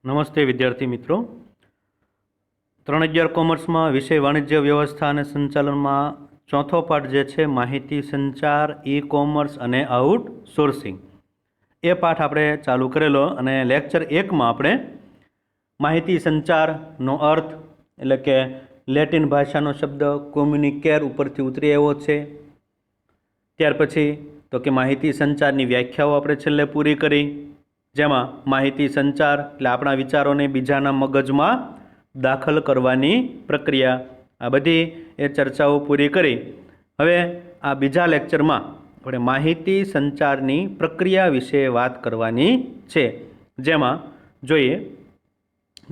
નમસ્તે વિદ્યાર્થી મિત્રો। 3.11 કોમર્સમાં વિષય વાણિજ્ય વ્યવસ્થા અને સંચાલનમાં ચોથો પાઠ જે છે માહિતી સંચાર, ઈ કોમર્સ અને આઉટસોર્સિંગ, એ પાઠ આપણે ચાલુ કરેલો અને લેક્ચર 1માં આપણે માહિતી સંચારનો અર્થ એટલે કે લેટિન ભાષાનો શબ્દ કોમ્યુનિકેર ઉપરથી ઉતરી આવ્યો છે। ત્યાર પછી તો કે માહિતી સંચારની વ્યાખ્યાઓ આપણે છેલ્લે પૂરી કરી, જેમાં માહિતી સંચાર એટલે આપણા વિચારોને બીજાના મગજમાં દાખલ કરવાની પ્રક્રિયા, આ બધી એ ચર્ચાઓ પૂરી કરી। હવે આ બીજા લેક્ચરમાં આપણે માહિતી સંચારની પ્રક્રિયા વિશે વાત કરવાની છે, જેમાં જોઈએ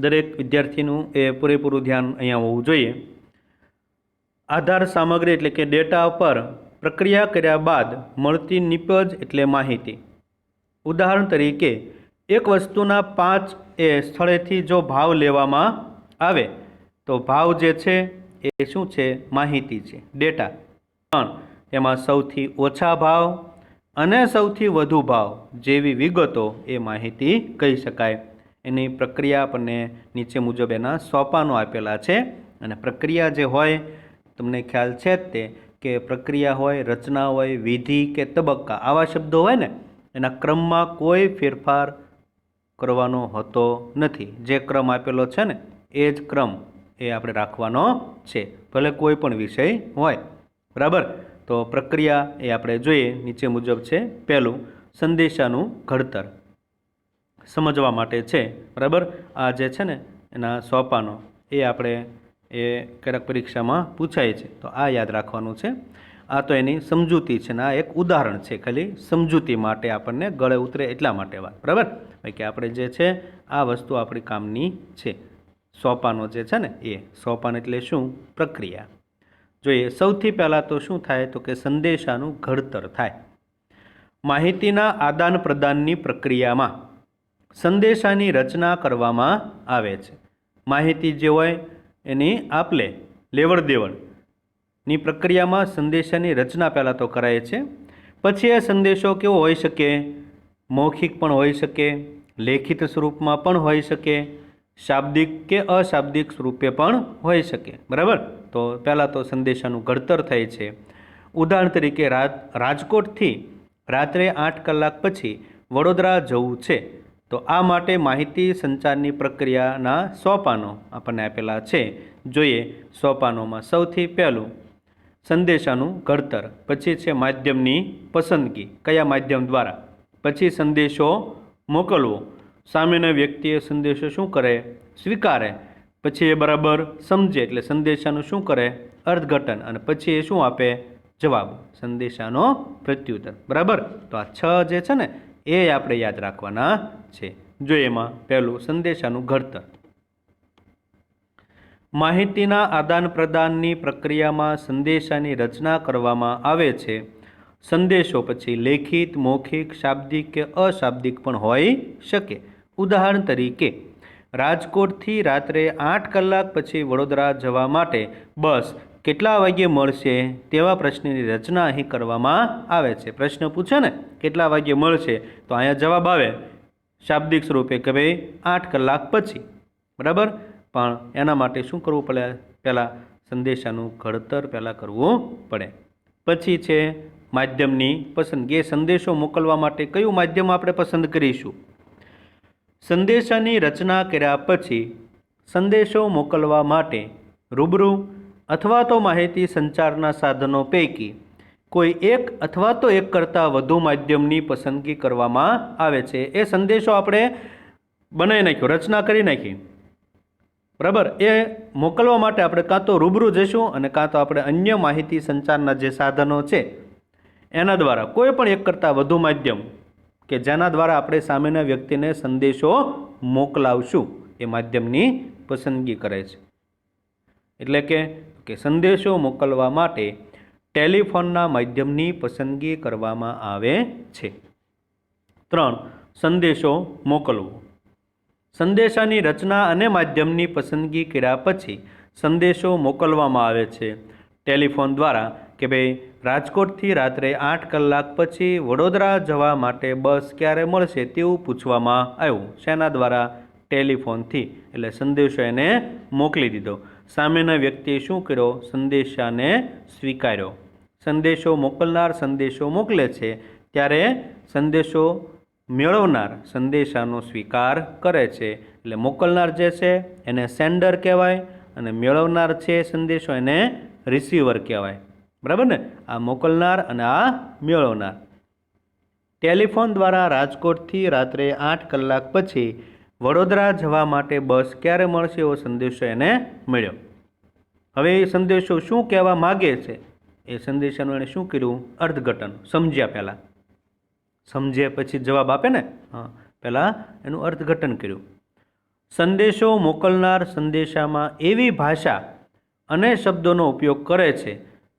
દરેક વિદ્યાર્થીનું એ પૂરેપૂરું ધ્યાન અહીંયા હોવું જોઈએ। આધાર સામગ્રી એટલે કે ડેટા પર પ્રક્રિયા કર્યા બાદ મળતી નિપજ એટલે માહિતી। ઉદાહરણ તરીકે એક વસ્તુના 5 સ્થળેથી જો ભાવ લેવામાં આવે તો ભાવ જે છે એ શું છે? માહિતી છે, ડેટા। પણ તેમાં સૌથી ઓછા ભાવ અને સૌથી વધુ ભાવ જેવી વિગતો એ માહિતી કહી શકાય। એની પ્રક્રિયા આપણને નીચે મુજબ એના સોપાનો આપેલા છે, અને પ્રક્રિયા જે હોય તમને ખ્યાલ છે જ તે કે પ્રક્રિયા હોય, રચના હોય, વિધિ કે તબક્કા, આવા શબ્દો હોય ને એના ક્રમમાં કોઈ ફેરફાર કરવાનો હોતો નથી। જે ક્રમ આપેલો છે ને એ જ ક્રમ એ આપણે રાખવાનો છે, ભલે કોઈ પણ વિષય હોય, બરાબર। તો પ્રક્રિયા એ આપણે જોઈએ નીચે મુજબ છે। પહેલું, સંદેશાનું ઘડતર સમજવા માટે છે, બરાબર। આ જે છે ને એના સોપાનો એ આપણે એ ક્યારેક પરીક્ષામાં પૂછાય છે, તો આ યાદ રાખવાનું છે। આ તો એની સમજૂતી છે ને આ એક ઉદાહરણ છે, ખાલી સમજૂતી માટે આપણને ગળે ઉતરે એટલા માટે વાત, બરાબર। કે આપણે જે છે આ વસ્તુ આપણી કામની છે। સોપાનો જે છે ને એ સોપાન એટલે શું? પ્રક્રિયા। જોઈએ સૌથી પહેલાં તો શું થાય તો કે સંદેશાનું ઘડતર થાય। માહિતીના આદાન પ્રદાનની પ્રક્રિયામાં સંદેશાની રચના કરવામાં આવે છે। માહિતી જે હોય એની આપલે લેવડ દેવડની પ્રક્રિયામાં સંદેશાની રચના પહેલાં તો કરાય છે। પછી એ સંદેશો કેવો હોઈ શકે? મૌખિક પણ હોઈ શકે, લેખિત સ્વરૂપમાં પણ હોઈ શકે, શાબ્દિક કે અશાબ્દિક સ્વરૂપે પણ હોઈ શકે, બરાબર। તો પહેલાં તો સંદેશાનું ઘડતર થાય છે। ઉદાહરણ તરીકે રાજકોટથી રાત્રે 8 કલાક પછી વડોદરા જવું છે, તો આ માટે માહિતી સંચારની પ્રક્રિયાના સોપાનો આપણને આપેલા છે। જોઈએ સોપાનોમાં સૌથી પહેલું સંદેશાનું ઘડતર, પછી છે માધ્યમની પસંદગી, કયા માધ્યમ દ્વારા, પછી સંદેશો મોકલવો, સામેના વ્યક્તિએ સંદેશો શું કરે? સ્વીકારે, પછી એ બરાબર સમજે એટલે સંદેશાનું શું કરે? અર્થઘટન, અને પછી એ શું આપે? જવાબ, સંદેશાનો પ્રત્યુત્તર, બરાબર। તો આ 6 જે છે ને એ આપણે યાદ રાખવાના છે। જો એમાં પહેલું સંદેશાનું ઘડતર, માહિતીના આદાન પ્રદાનની પ્રક્રિયામાં સંદેશાની રચના કરવામાં આવે છે। સંદેશો પછી લેખિત, મૌખિક, શાબ્દિક કે અશાબ્દિક પણ હોઈ શકે। ઉદાહરણ તરીકે રાજકોટથી રાત્રે 8 કલાક પછી વડોદરા જવા માટે બસ કેટલા વાગ્યે મળશે તેવા પ્રશ્નની રચના અહીં કરવામાં આવે છે। પ્રશ્ન પૂછે ને કેટલા વાગ્યે મળશે, તો અહીંયા જવાબ આવે શાબ્દિક સ્વરૂપે કે ભાઈ 8 કલાક પછી, બરાબર। પણ એના માટે શું કરવું પડે? પહેલાં સંદેશાનું ઘડતર પહેલાં કરવું પડે। પછી છે માધ્યમની પસંદગી, એ સંદેશો મોકલવા માટે કયું માધ્યમ આપણે પસંદ કરીશું? સંદેશાની રચના કર્યા પછી સંદેશો મોકલવા માટે રૂબરૂ અથવા તો માહિતી સંચારના સાધનો પૈકી કોઈ એક અથવા તો એક કરતાં વધુ માધ્યમની પસંદગી કરવામાં આવે છે। એ સંદેશો આપણે બનાવી નાખ્યો, રચના કરી નાખી, બરાબર। એ મોકલવા માટે આપણે કાં તો રૂબરૂ જઈશું અને કાં તો આપણે અન્ય માહિતી સંચારના જે સાધનો છે એના દ્વારા કોઈ પણ એક કરતાં વધુ માધ્યમ કે જેના દ્વારા આપણે સામેના વ્યક્તિને સંદેશો મોકલાવશું એ માધ્યમની પસંદગી કરે છે। એટલે કે સંદેશો મોકલવા માટે ટેલિફોનના માધ્યમની પસંદગી કરવામાં આવે છે। 3. સંદેશો મોકલવો, સંદેશાની રચના અને માધ્યમની પસંદગી કર્યા પછી સંદેશો મોકલવામાં આવે છે ટેલિફોન દ્વારા કે ભાઈ રાજકોટથી રાત્રે 8 કલાક પછી વડોદરા જવા માટે બસ ક્યારે મળશે તેવું પૂછવામાં આવ્યું। શેના દ્વારા? ટેલિફોનથી, એટલે સંદેશો એને મોકલી દીધો. સામેના વ્યક્તિએ શું કર્યો? સંદેશાને સ્વીકાર્યો. સંદેશો મોકલનાર સંદેશો મોકલે છે ત્યારે સંદેશો મેળવનાર સંદેશાનો સ્વીકાર કરે છે. એટલે મોકલનાર જે છે એને સેન્ડર કહેવાય અને મેળવનાર છે સંદેશો એને રિસીવર કહેવાય. બરાબર ને? આ મોકલનાર અને આ મેળવનાર. ટેલિફોન દ્વારા રાજકોટથી રાત્રે 8 કલાક પછી વડોદરા જવા માટે બસ ક્યારે મળશે એવો સંદેશો એને મળ્યો. હવે એ સંદેશો શું કહેવા માગે છે એ સંદેશાનું એણે શું કર્યું? અર્થઘટન. સમજ્યા પહેલાં, સમજે પછી જવાબ આપે ને. પહેલાં એનું અર્થઘટન કર્યું. સંદેશો મોકલનાર સંદેશામાં એવી ભાષા અને શબ્દોનો ઉપયોગ કરે છે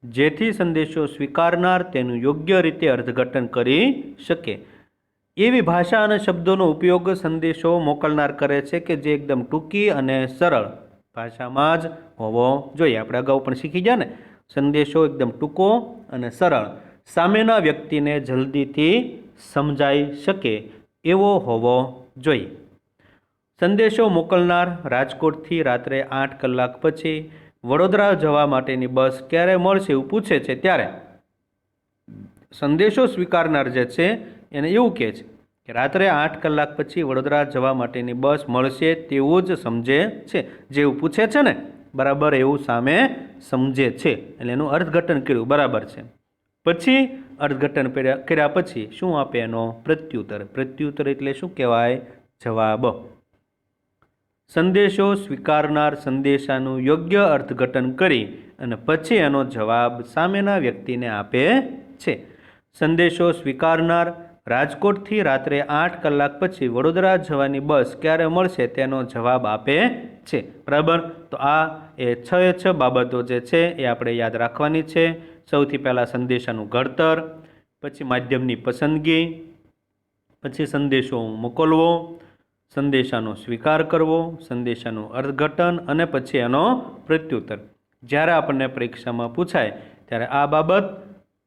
જેથી સંદેશો સ્વીકારનાર તેનું યોગ્ય રીતે અર્થઘટન કરી શકે. એવી ભાષા અને શબ્દોનો ઉપયોગ સંદેશો મોકલનાર કરે છે કે જે એકદમ ટૂંકી અને સરળ ભાષામાં જ હોવો જોઈએ. આપણે અગાઉ પણ શીખી ગયા ને, સંદેશો એકદમ ટૂંકો અને સરળ, સામેના વ્યક્તિને જલ્દીથી સમજાઈ શકે એવો હોવો જોઈએ. સંદેશો મોકલનાર રાજકોટથી રાત્રે 8 કલાક પછી વડોદરા જવા માટેની બસ ક્યારે મળશે એવું પૂછે છે ત્યારે સંદેશો સ્વીકારનાર જે છે એને એવું કહે છે કે રાત્રે 8 કલાક પછી વડોદરા જવા માટેની બસ મળશે તેવું જ સમજે છે. જેવું પૂછે છે ને બરાબર એવું સામે સમજે છે. એટલે એનું અર્થઘટન કર્યું, બરાબર છે. પછી અર્થઘટન કર્યા પછી શું આપે? એનો પ્રત્યુત્તર. પ્રત્યુત્તર એટલે શું કહેવાય? જવાબ. સંદેશો સ્વીકારનાર સંદેશાનું યોગ્ય અર્થઘટન કરી અને પછી એનો જવાબ સામેના વ્યક્તિને આપે છે. સંદેશો સ્વીકારનાર રાજકોટથી રાત્રે 8 કલાક પછી વડોદરા જવાની બસ ક્યારે મળશે તેનો જવાબ આપે છે. બરાબર? તો આ એ 6 બાબતો જે છે એ આપણે યાદ રાખવાની છે. સૌથી પહેલાં સંદેશાનું ઘડતર, પછી માધ્યમની પસંદગી, પછી સંદેશો મોકલવો, સંદેશાનો સ્વીકાર કરવો, સંદેશાનું અર્થઘટન અને પછી એનો પ્રત્યુત્તર. જ્યારે આપણને પરીક્ષામાં પૂછાય ત્યારે આ બાબત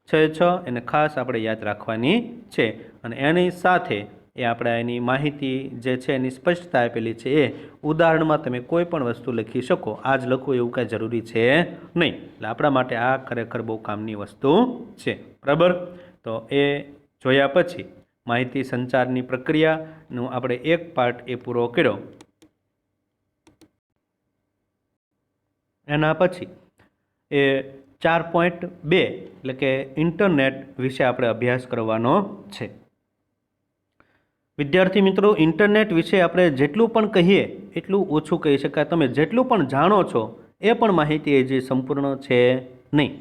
6 એને ખાસ આપણે યાદ રાખવાની છે. અને એની સાથે એ આપણે એની માહિતી જે છે એની સ્પષ્ટતા આપેલી છે. એ ઉદાહરણમાં તમે કોઈ પણ વસ્તુ લખી શકો. આ જ લખવું એવું કાંઈ જરૂરી છે નહીં. એટલે આપણા માટે આ ખરેખર બહુ કામની વસ્તુ છે. બરાબર? તો એ જોયા પછી માહિતી સંચારની પ્રક્રિયાનો આપણે એક પાર્ટ એ પૂરો કર્યો. એના પછી એ 4.2 એટલે કે ઇન્ટરનેટ વિશે આપણે અભ્યાસ કરવાનો છે. વિદ્યાર્થી મિત્રો, ઇન્ટરનેટ વિશે આપણે જેટલું પણ કહીએ એટલું ઓછું કહી શકાય. તમે જેટલું પણ જાણો છો એ પણ માહિતી જે સંપૂર્ણ છે નહીં.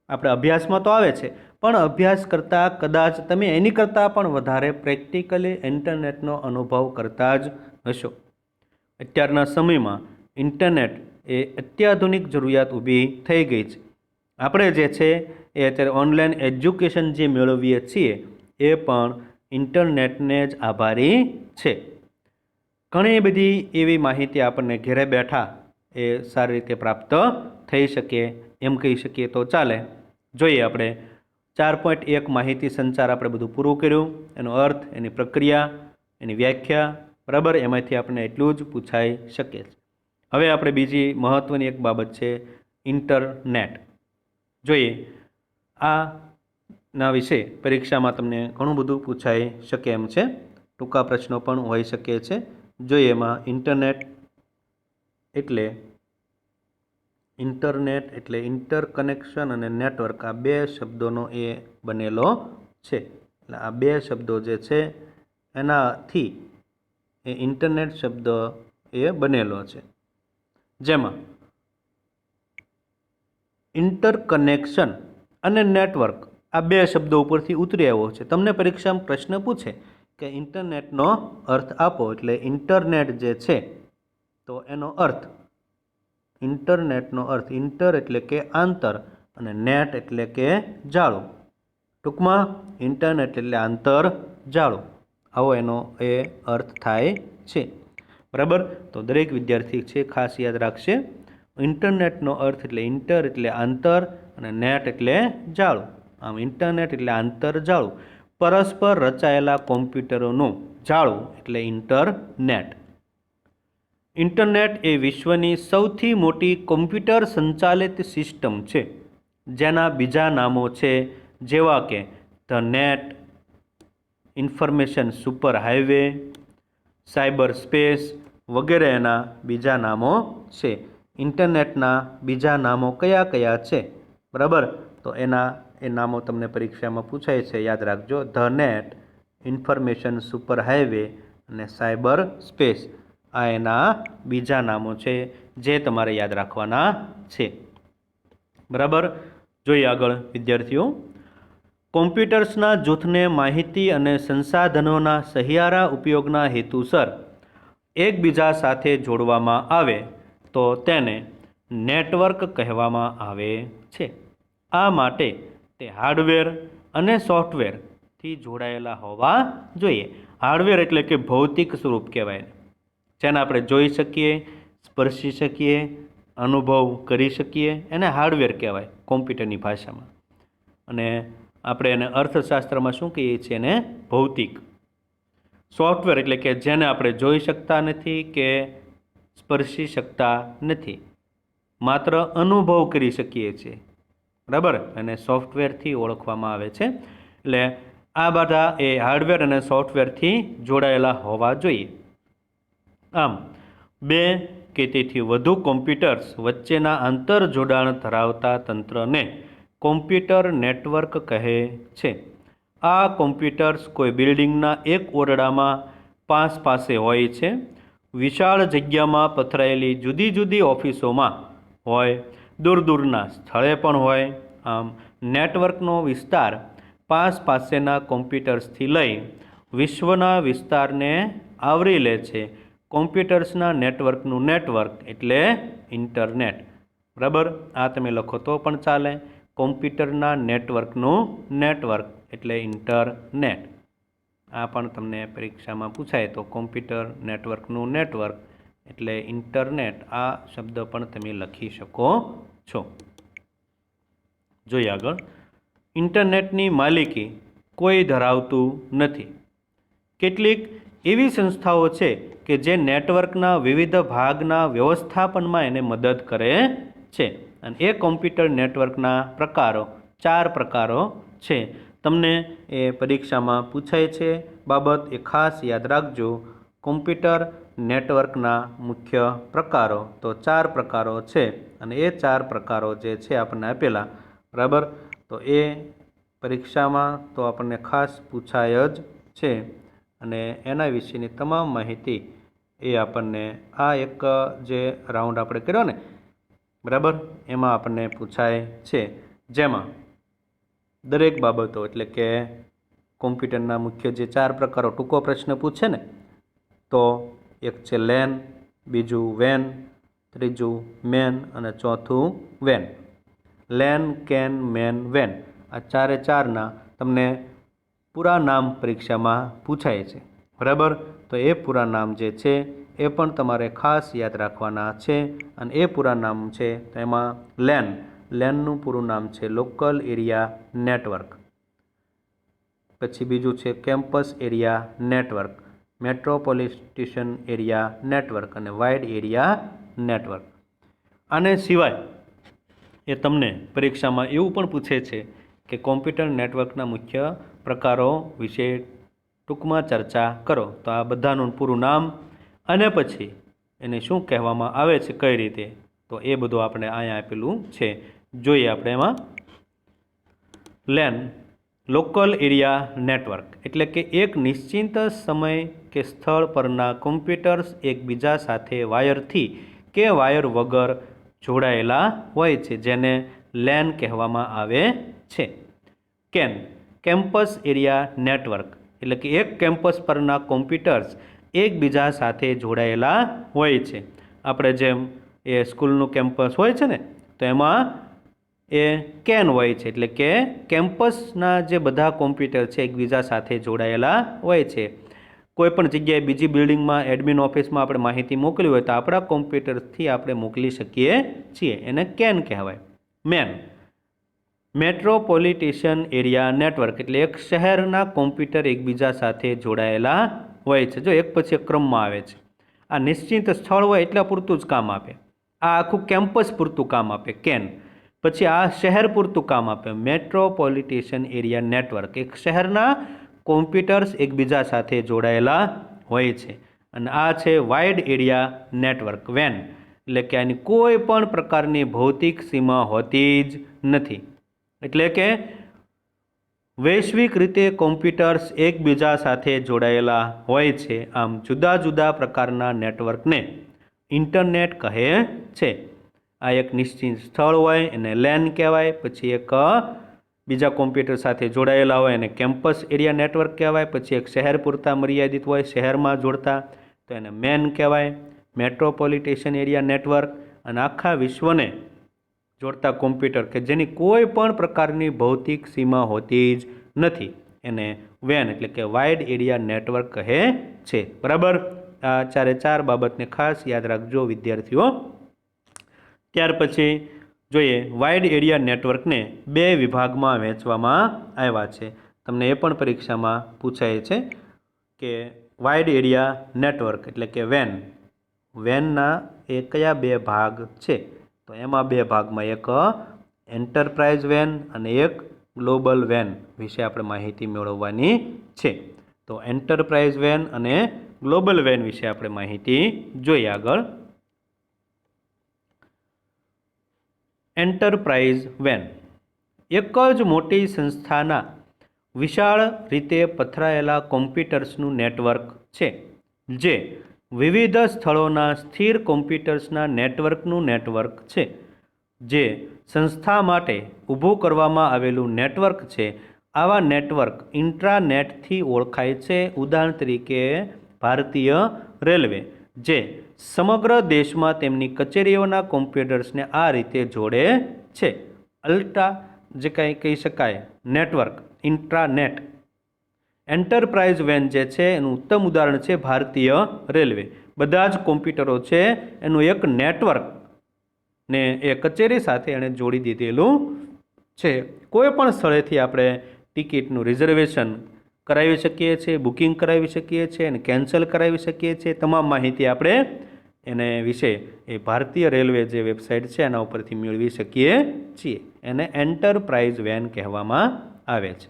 આપણે અભ્યાસમાં તો આવે છે પણ અભ્યાસ કરતાં કદાચ તમે એની કરતાં પણ વધારે પ્રેક્ટિકલી ઇન્ટરનેટનો અનુભવ કરતા જ હશો. અત્યારના સમયમાં ઇન્ટરનેટ એ અત્યાધુનિક જરૂરિયાત ઊભી થઈ ગઈ છે. આપણે જે છે એ અત્યારે ઓનલાઈન એજ્યુકેશન જે મેળવીએ છીએ એ પણ ઇન્ટરનેટને જ આભારી છે. ઘણી બધી એવી માહિતી આપણને ઘરે બેઠા એ સારી રીતે પ્રાપ્ત થઈ શકે એમ કહી શકીએ તો ચાલે. જોઈએ આપણે 4.1 માહિતી સંચાર આપણે બધું પૂરું કર્યું. એનો અર્થ, એની પ્રક્રિયા, એની વ્યાખ્યા, બરાબર? એમાંથી આપણે એટલું જ પૂછાઈ શકે છે. હવે આપણે બીજી મહત્ત્વની એક બાબત છે ઇન્ટરનેટ. જોઈએ આ ના વિશે પરીક્ષામાં તમને ઘણું બધું પૂછાઈ શકે એમ છે. ટૂંકા પ્રશ્નો પણ હોઈ શકે છે. જોઈએ એમાં ઇન્ટરનેટ એટલે ઇન્ટરકનેક્શન અને નેટવર્ક, આ બે શબ્દોનો એ બનેલો છે. એટલે આ બે શબ્દો જે છે એનાથી એ ઇન્ટરનેટ શબ્દ એ બનેલો છે. જેમાં ઇન્ટરકનેક્શન અને નેટવર્ક આ બે શબ્દો ઉપરથી ઉતરી આવ્યો છે. તમને પરીક્ષામાં પ્રશ્ન પૂછે કે ઇન્ટરનેટનો અર્થ આપો, એટલે ઇન્ટરનેટ જે છે તો એનો અર્થ, ઇન્ટરનેટનો અર્થ, ઇન્ટર એટલે કે આંતર અને નેટ એટલે કે જાળું. ટૂંકમાં ઇન્ટરનેટ એટલે આંતર જાળું, આવો એનો એ અર્થ થાય છે. બરાબર? તો દરેક વિદ્યાર્થી છે ખાસ યાદ રાખશે. ઇન્ટરનેટનો અર્થ એટલે ઇન્ટર એટલે આંતર અને નેટ એટલે જાળું. આમ ઇન્ટરનેટ એટલે આંતર જાળું, પરસ્પર રચાયેલા કોમ્પ્યુટરોનું જાળું એટલે ઇન્ટરનેટ. ઇન્ટરનેટ એ વિશ્વની સૌથી મોટી કોમ્પ્યુટર સંચાલિત સિસ્ટમ છે, જેના બીજા નામો છે જેવા કે the net, information super highway, cyber space વગેરે એના બીજા નામો છે. ઇન્ટરનેટના બીજા નામો કયા કયા છે? બરાબર, તો એ નામો તમને પરીક્ષામાં પૂછાય છે, યાદ રાખજો. The net, information super highway અને સાયબર સ્પેસ, આ એના બીજા નામો છે જે તમારે યાદ રાખવાના છે. બરાબર, જોઈએ આગળ વિદ્યાર્થીઓ. કોમ્પ્યુટર્સના જૂથને માહિતી અને સંસાધનોના સહિયારા ઉપયોગના હેતુસર એકબીજા સાથે જોડવામાં આવે તો તેને નેટવર્ક કહેવામાં આવે છે. આ માટે તે હાર્ડવેર અને સોફ્ટવેરથી જોડાયેલા હોવા જોઈએ. હાર્ડવેર એટલે કે ભૌતિક સ્વરૂપ કહેવાય, જેને આપણે જોઈ શકીએ, સ્પર્શી શકીએ, અનુભવ કરી શકીએ, એને હાર્ડવેર કહેવાય કોમ્પ્યુટરની ભાષામાં. અને આપણે એને અર્થશાસ્ત્રમાં શું કહીએ છીએ? એને ભૌતિક. સોફ્ટવેર એટલે કે જેને આપણે જોઈ શકતા નથી કે સ્પર્શી શકતા નથી, માત્ર અનુભવ કરી શકીએ છીએ. બરાબર, અને સોફ્ટવેરથી ઓળખવામાં આવે છે. એટલે આ બધા એ હાર્ડવેર અને સોફ્ટવેરથી જોડાયેલા હોવા જોઈએ. આમ, બે કે તેથી વધુ કોમ્પ્યુટર્સ વચ્ચેના આંતરજોડાણ ધરાવતા તંત્રને કોમ્પ્યુટર નેટવર્ક કહે છે. આ કોમ્પ્યુટર્સ કોઈ બિલ્ડિંગના એક ઓરડામાં પાસે હોય છે, વિશાળ જગ્યામાં પથરાયેલી જુદી જુદી ઓફિસોમાં હોય, દૂર દૂરના સ્થળે પણ હોય. આમ, નેટવર્કનો વિસ્તાર પાસેના કોમ્પ્યુટર્સથી લઈ વિશ્વના વિસ્તારને આવરી લે છે. કોમ્પ્યુટર્સના નેટવર્કનું નેટવર્ક એટલે ઇન્ટરનેટ. બરાબર, આ તમે લખો તો પણ ચાલે. કોમ્પ્યુટરના નેટવર્કનું નેટવર્ક એટલે ઇન્ટરનેટ. આ પણ તમને પરીક્ષામાં પૂછાય તો કોમ્પ્યુટર નેટવર્કનું નેટવર્ક એટલે ઇન્ટરનેટ, આ શબ્દ પણ તમે લખી શકો છો. જોઈએ આગળ. ઇન્ટરનેટની માલિકી કોઈ ધરાવતું નથી. કેટલીક એવી સંસ્થાઓ છે કે જે નેટવર્કના વિવિધ ભાગના વ્યવસ્થાપનમાં એને મદદ કરે છે. અને એ કોમ્પ્યુટર નેટવર્કના પ્રકારો 4 પ્રકારો છે. તમને એ પરીક્ષામાં પૂછાય છે બાબત, એ ખાસ યાદ રાખજો. કોમ્પ્યુટર નેટવર્કના મુખ્ય પ્રકારો તો 4 પ્રકારો છે, અને એ 4 પ્રકારો જે છે આપણને આપેલા. બરાબર, તો એ પરીક્ષામાં તો આપણને ખાસ પૂછાય જ છે, અને એના વિશેની તમામ માહિતી એ આપણને આ એક જે રાઉન્ડ આપણે કર્યો ને, બરાબર, એમાં આપણને પૂછાય છે. જેમાં દરેક બાબતો એટલે કે કોમ્પ્યુટરના મુખ્ય જે 4 પ્રકારો ટૂંકો પ્રશ્ન પૂછે ને, તો એક છે લેન, બીજું વેન, ત્રીજું મેન અને ચોથું વેન. લેન, કેન, મેન, વેન, આ 4 તમને પૂરા નામ પરીક્ષામાં પૂછાય છે. બરાબર, તો એ પૂરા નામ જે છે એ પણ તમારે ખાસ યાદ રાખવાના છે. અને એ પૂરા નામ છે તો એમાં લેનનું પૂરું નામ છે લોકલ એરિયા નેટવર્ક. પછી બીજું છે campus area network, metropolitan area network અને વાઇડ એરિયા નેટવર્ક. આને સિવાય એ તમને પરીક્ષામાં એવું પણ પૂછે છે કે કોમ્પ્યુટર નેટવર્કના મુખ્ય પ્રકારો વિશે ટૂંકમાં ચર્ચા કરો. તો આ બધાનું પૂરું નામ અને પછી એને શું કહેવામાં આવે છે, કઈ રીતે, તો એ બધું આપણે અહીંયા આપેલું છે. જોઈએ આપણે એમાં. લેન, લોકલ એરિયા નેટવર્ક એટલે કે એક નિશ્ચિત સમય કે સ્થળ પરના કોમ્પ્યુટર્સ એકબીજા સાથે વાયરથી કે વાયર વગર જોડાયેલા હોય છે, જેને લેન કહેવામાં આવે છે. કેન, કેમ્પસ એરિયા નેટવર્ક એટલે કે એક કેમ્પસ પરના કોમ્પ્યુટર્સ એકબીજા સાથે જોડાયેલા હોય છે. આપણે જેમ એ સ્કૂલનું કેમ્પસ હોય છે ને, તો એમાં એ કેન હોય છે, એટલે કે કેમ્પસના જે બધા કોમ્પ્યુટર છે એકબીજા સાથે જોડાયેલા હોય છે. કોઈ પણ જગ્યાએ બીજી બિલ્ડિંગમાં એડમિન ઓફિસમાં આપણે માહિતી મોકલી હોય તો આપણા કોમ્પ્યુટરથી આપણે મોકલી શકીએ છીએ, એને કેન કહેવાય. મેન, મેટ્રોપોલિટન એરિયા નેટવર્ક એટલે એક શહેરના કોમ્પ્યુટર એકબીજા સાથે જોડાયેલા હોય છે. જો એક પછી એક ક્રમમાં આવે છે. આ નિશ્ચિત સ્થળ હોય એટલા પૂરતું જ કામ આપે, આ આખું કેમ્પસ પૂરતું કામ આપે કેન. પછી આ શહેર પૂરતું કામ આપે મેટ્રોપોલિટેશન એરિયા નેટવર્ક, એક શહેરના કોમ્પ્યુટર્સ એકબીજા સાથે જોડાયેલા હોય છે. અને આ છે વાઇડ એરિયા નેટવર્ક વેન, એટલે કે આની કોઈ પણ પ્રકારની ભૌતિક સીમા હોતી જ નથી. એટલે કે વૈશ્વિક રીતે કોમ્પ્યુટર્સ એકબીજા સાથે જોડાયેલા હોય છે. આમ જુદા જુદા પ્રકારના નેટવર્કને ઇન્ટરનેટ કહે છે. આ એક નિશ્ચિત સ્થળ હોય એને લેન કહેવાય. પછી એક બીજા કોમ્પ્યુટર સાથે જોડાયેલા હોય એને કેમ્પસ એરિયા નેટવર્ક કહેવાય. પછી એક શહેર પૂરતા મર્યાદિત હોય શહેરમાં જોડતા તો એને મેન કહેવાય, મેટ્રોપોલિટેશન એરિયા નેટવર્ક. અને આખા વિશ્વને જોડતા કોમ્પ્યુટર કે જેની કોઈ પણ પ્રકારની ભૌતિક સીમા હોતી જ નથી એને વેન એટલે કે વાઇડ એરિયા નેટવર્ક કહે છે. બરાબર, આ ચારે ચાર બાબતને ખાસ યાદ રાખજો વિદ્યાર્થીઓ. ત્યાર પછી જોઈએ વાઇડ એરિયા નેટવર્કને બે વિભાગમાં વહેંચવામાં આવ્યા છે. તમને એ પણ પરીક્ષામાં પૂછાય છે કે વાઇડ એરિયા નેટવર્ક એટલે કે વેન, વેનના એ કયા બે ભાગ છે? તો એમાં બે ભાગમાં એક એન્ટરપ્રાઇઝ વેન અને એક ગ્લોબલ વેન વિશે આપણે માહિતી મેળવવાની છે. તો એન્ટરપ્રાઇઝ વેન અને ગ્લોબલ વેન વિશે આપણે માહિતી જોઈએ આગળ. એન્ટરપ્રાઇઝ વેન એક જ મોટી સંસ્થાના વિશાળ રીતે પથરાયેલા કોમ્પ્યુટર્સનું નેટવર્ક છે, જે વિવિધ સ્થળોના સ્થિર કોમ્પ્યુટર્સના નેટવર્કનું નેટવર્ક છે. જે સંસ્થા માટે ઊભું કરવામાં આવેલું નેટવર્ક છે. આવા નેટવર્ક ઇન્ટ્રાનેટથી ઓળખાય છે. ઉદાહરણ તરીકે ભારતીય રેલવે, જે સમગ્ર દેશમાં તેમની કચેરીઓના કોમ્પ્યુટર્સને આ રીતે જોડે છે. અલ્ટ્રા જે કંઈ કહી શકાય નેટવર્ક ઇન્ટ્રાનેટ. એન્ટરપ્રાઇઝ વેન જે છે એનું ઉત્તમ ઉદાહરણ છે ભારતીય રેલવે. બધા જ કોમ્પ્યુટરો છે એનું એક નેટવર્ક ને એ કચેરી સાથે એણે જોડી દીધેલું છે. કોઈ પણ સ્થળેથી આપણે ટિકિટનું રિઝર્વેશન કરાવી શકીએ છીએ, બુકિંગ કરાવી શકીએ છીએ અને કેન્સલ કરાવી શકીએ છીએ. તમામ માહિતી આપણે એને વિશે એ ભારતીય રેલવે જે વેબસાઇટ છે એના ઉપરથી મેળવી શકીએ છીએ. એને એન્ટરપ્રાઇઝ વેન કહેવામાં આવે છે.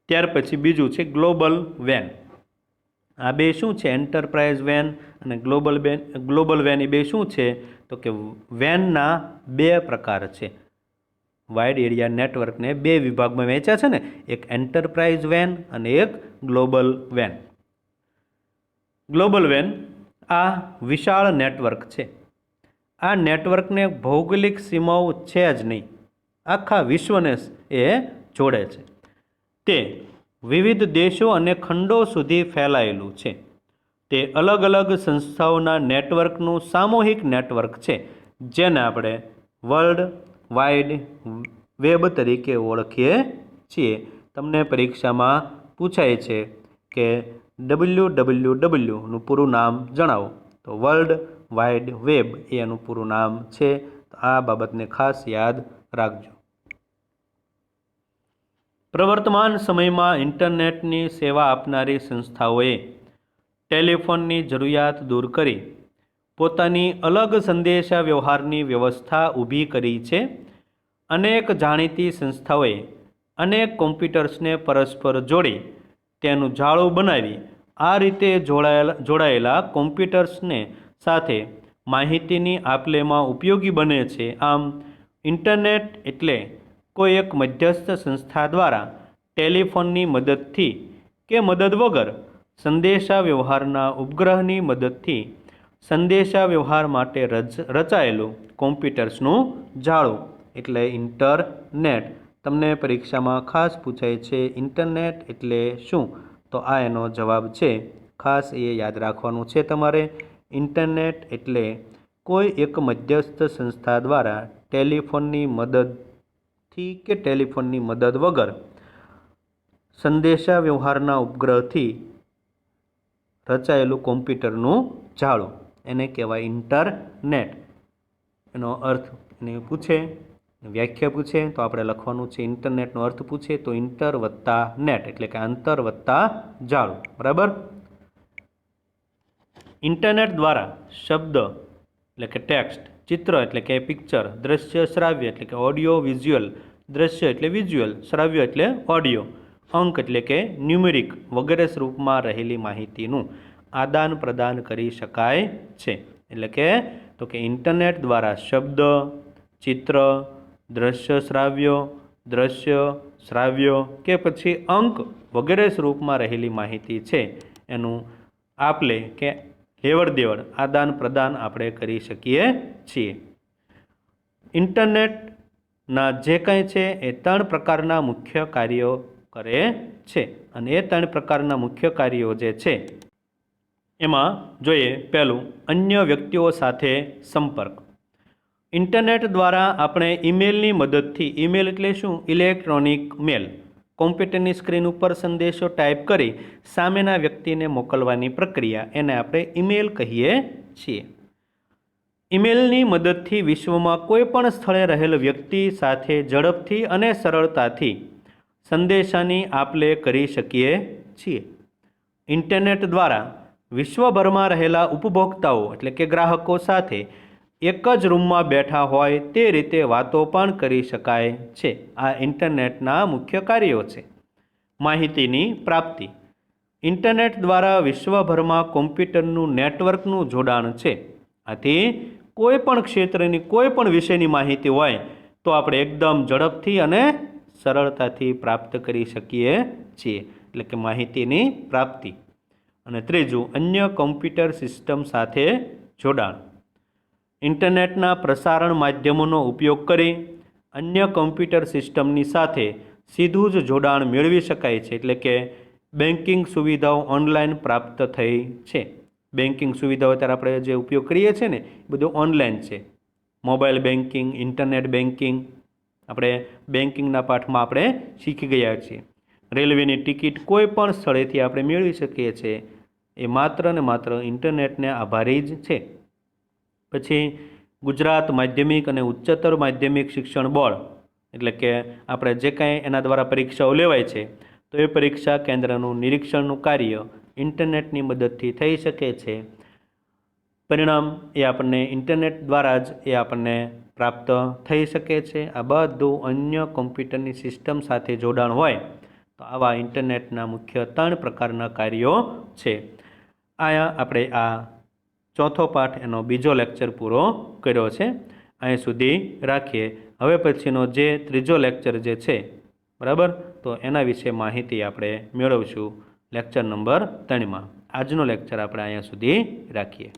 ત્યાર પછી બીજું છે ગ્લોબલ વેન. આ બે શું છે? એન્ટરપ્રાઇઝ વેન અને ગ્લોબલ વેન એ બે શું છે? તો કે વેનના બે પ્રકાર છે. વાઇડ એરિયા નેટવર્કને બે વિભાગમાં વહેંચ્યા છે ને, એક એન્ટરપ્રાઇઝ વેન અને એક ગ્લોબલ વેન. ગ્લોબલ વેન આ વિશાળ નેટવર્ક છે. આ નેટવર્કને ભૌગોલિક સીમાઓ છે જ નહીં, આખા વિશ્વને એ જોડે છે. તે વિવિધ દેશો અને ખંડો સુધી ફેલાયેલું છે. તે અલગ અલગ સંસ્થાઓના નેટવર્કનું સામૂહિક નેટવર્ક છે, જેને આપણે વર્લ્ડ વાઇડ વેબ તરીકે ઓળખીએ છીએ. તમને પરીક્ષામાં પૂછાય છે કે WWWનું પૂરું નામ જણાવો, તો વર્લ્ડ વાઇડ વેબ એનું પૂરું નામ છે. તો આ બાબતને ખાસ યાદ રાખજો. પ્રવર્તમાન સમયમાં ઇન્ટરનેટની સેવા આપનારી સંસ્થાઓએ ટેલિફોનની જરૂરિયાત દૂર કરી પોતાની અલગ સંદેશા વ્યવહારની વ્યવસ્થા ઊભી કરી છે. અનેક જાણીતી સંસ્થાઓએ અનેક કોમ્પ્યુટર્સને પરસ્પર જોડી તેનું જાળું બનાવી આ રીતે જોડાયેલા કોમ્પ્યુટર્સને સાથે માહિતીની આપલેમાં ઉપયોગી બને છે. આમ ઇન્ટરનેટ એટલે કોઈ એક મધ્યસ્થ સંસ્થા દ્વારા ટેલિફોનની મદદથી કે મદદ વગર સંદેશા વ્યવહારના ઉપગ્રહની મદદથી સંદેશા વ્યવહાર માટે રચાયેલું કોમ્પ્યુટર્સનું જાળું એટલે ઇન્ટરનેટ. તમને પરીક્ષામાં ખાસ પૂછાય છે ઇન્ટરનેટ એટલે શું? તો આ એનો જવાબ છે. ખાસ એ યાદ રાખવાનું છે તમારે. ઇન્ટરનેટ એટલે કોઈ એક મધ્યસ્થ સંસ્થા દ્વારા ટેલિફોનની મદદથી કે ટેલિફોનની મદદ વગર સંદેશા વ્યવહારના ઉપગ્રહથી રચાયેલું કોમ્પ્યુટરનું જાળું એને કહેવાય ઇન્ટરનેટ. એનો અર્થ એને પૂછે, વ્યાખ્યા પૂછે તો આપણે લખવાનું છે ઇન્ટરનેટનો અર્થ પૂછે તો ઇન્ટર વત્તા નેટ એટલે કે આંતર વત્તા જાળું. બરાબર. ઇન્ટરનેટ દ્વારા શબ્દ એટલે કે ટેક્સ્ટ, ચિત્ર એટલે કે પિક્ચર, દ્રશ્ય શ્રાવ્ય એટલે કે ઓડિયો વિઝ્યુઅલ, દ્રશ્ય એટલે વિઝ્યુઅલ, શ્રાવ્ય એટલે ઓડિયો, અંક એટલે કે ન્યુમેરિક વગેરે સ્વરૂપમાં રહેલી માહિતીનું આદાન પ્રદાન કરી શકાય છે. એટલે કે તો કે ઇન્ટરનેટ દ્વારા શબ્દ, ચિત્ર, દ્રશ્ય શ્રાવ્ય કે પછી અંક વગેરે સ્વરૂપમાં રહેલી માહિતી છે એનું આપલે કે લેવડ દેવડ, આદાન પ્રદાન આપણે કરી શકીએ છીએ. ઇન્ટરનેટના જે કંઈ છે એ 3 પ્રકારના મુખ્ય કાર્યો કરે છે અને એ 3 પ્રકારના મુખ્ય કાર્યો જે છે એમાં જોઈએ પહેલું, અન્ય વ્યક્તિઓ સાથે સંપર્ક. ઇન્ટરનેટ દ્વારા આપણે ઈમેલની મદદથી, ઈમેલ એટલે શું? ઇલેક્ટ્રોનિક મેલ, કોમ્પ્યુટરની સ્ક્રીન ઉપર સંદેશો ટાઈપ કરી સામેના વ્યક્તિને મોકલવાની પ્રક્રિયા, એને આપણે ઈમેલ કહીએ છીએ. ઈમેલની મદદથી વિશ્વમાં કોઈ પણ સ્થળે રહેલ વ્યક્તિ સાથે ઝડપથી અને સરળતાથી સંદેશાની આપ-લે કરી શકીએ છીએ. ઇન્ટરનેટ દ્વારા વિશ્વભરમાં રહેલા ઉપભોક્તાઓ એટલે કે ગ્રાહકો સાથે એક જ રૂમમાં બેઠા હોય તે રીતે વાતો પણ કરી શકાય છે. આ ઇન્ટરનેટના મુખ્ય કાર્યો છે. માહિતીની પ્રાપ્તિ. ઇન્ટરનેટ દ્વારા વિશ્વભરમાં કોમ્પ્યુટરનું નેટવર્કનું જોડાણ છે. આથી કોઈ પણ ક્ષેત્રની કોઈ પણ વિષયની માહિતી હોય તો આપણે એકદમ ઝડપથી અને સરળતાથી પ્રાપ્ત કરી શકીએ છીએ. એટલે કે માહિતીની પ્રાપ્તિ. અને ત્રીજું, અન્ય કોમ્પ્યુટર સિસ્ટમ સાથે જોડાણ. ઇન્ટરનેટના પ્રસારણ માધ્યમોનો ઉપયોગ કરી અન્ય કોમ્પ્યુટર સિસ્ટમની સાથે સીધું જ જોડાણ મેળવી શકાય છે. એટલે કે બેન્કિંગ સુવિધાઓ ઓનલાઈન પ્રાપ્ત થઈ છે. બેન્કિંગ સુવિધાઓ અત્યારે આપણે જે ઉપયોગ કરીએ છીએ ને એ બધું ઓનલાઈન છે. મોબાઈલ બેન્કિંગ, ઇન્ટરનેટ બેન્કિંગ, આપણે બેન્કિંગના પાઠમાં આપણે શીખી ગયા છીએ. રેલવેની ટિકિટ કોઈ પણ સ્થળેથી આપણે મેળવી શકીએ છીએ. એ માત્ર ને માત્ર ઇન્ટરનેટને આભારી જ છે. પછી ગુજરાત માધ્યમિક અને ઉચ્ચતર માધ્યમિક શિક્ષણ બોર્ડ, એટલે કે આપણે જે કાંઈ એના દ્વારા પરીક્ષાઓ લેવાય છે તો એ પરીક્ષા કેન્દ્રનું નિરીક્ષણનું કાર્ય ઇન્ટરનેટની મદદથી થઈ શકે છે. પરિણામ એ આપણને ઇન્ટરનેટ દ્વારા જ એ આપણને પ્રાપ્ત થઈ શકે છે. આ બધું અન્ય કોમ્પ્યુટરની સિસ્ટમ સાથે જોડાણ હોય તો આવા ઇન્ટરનેટના મુખ્ય 3 પ્રકારના કાર્યો છે. અહીંયા આપણે આ ચોથો પાઠ એનો બીજો લેક્ચર પૂરો કર્યો છે. અહીં સુધી રાખીએ. હવે પછીનો જે ત્રીજો લેક્ચર જે છે બરાબર, તો એના વિશે માહિતી આપણે મેળવશું લેક્ચર નંબર 3માં. આજનો લેક્ચર આપણે અહીંયા સુધી રાખીએ.